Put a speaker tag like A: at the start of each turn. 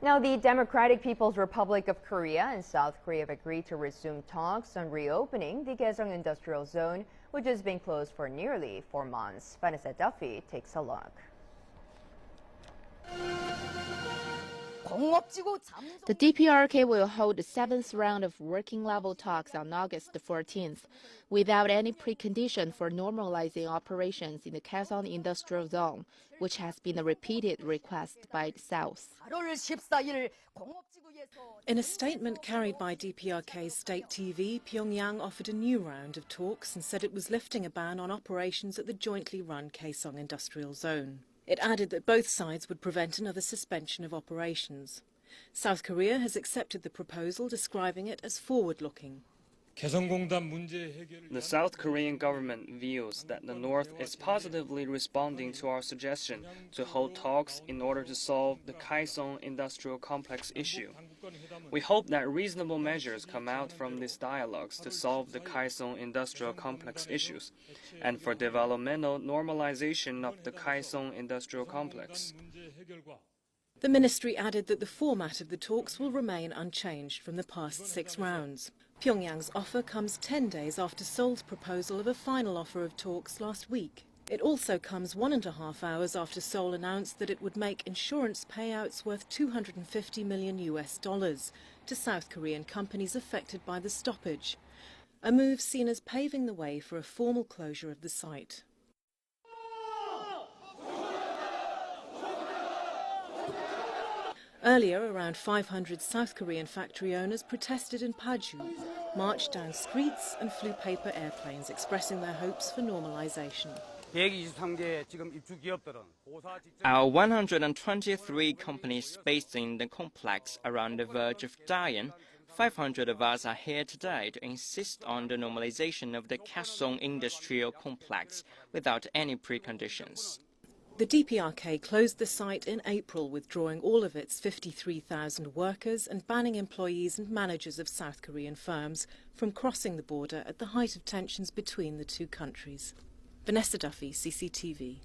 A: Now, the Democratic People's Republic of Korea and South Korea have agreed to resume talks on reopening the Kaesong industrial zone, which has been closed for nearly 4 months. Vanessa Duffy takes a look.
B: The DPRK will hold the 7th round of working-level talks on August 14th, without any precondition for normalizing operations in the Kaesong industrial zone, which has been a repeated request by the South.
C: In a statement carried by DPRK's state TV, Pyongyang offered a new round of talks and said it was lifting a ban on operations at the jointly run Kaesong industrial zone. It added that both sides would prevent another suspension of operations. South Korea has accepted the proposal, describing it as forward-looking.
D: The South Korean government views that the North is positively responding to our suggestion to hold talks in order to solve the Kaesong industrial complex issue. We hope that reasonable measures come out from these dialogues to solve the Kaesong industrial complex issues and for developmental normalization of the Kaesong industrial complex.
C: The ministry added that the format of the talks will remain unchanged from the past 6 rounds. Pyongyang's offer comes 10 days after Seoul's proposal of a final offer of talks last week. It also comes 1.5 hours after Seoul announced that it would make insurance payouts worth $250 million to South Korean companies affected by the stoppage, a move seen as paving the way for a formal closure of the site. Earlier, around 500 South Korean factory owners protested in Paju, marched down streets and flew paper airplanes expressing their hopes for normalization.
E: Our 123 companies based in the complex are on the verge of dying. 500 of us are here today to insist on the normalization of the Kaesong industrial complex without any preconditions.
C: The DPRK closed the site in April, withdrawing all of its 53,000 workers and banning employees and managers of South Korean firms from crossing the border at the height of tensions between the two countries. Vanessa Duffy, CCTV.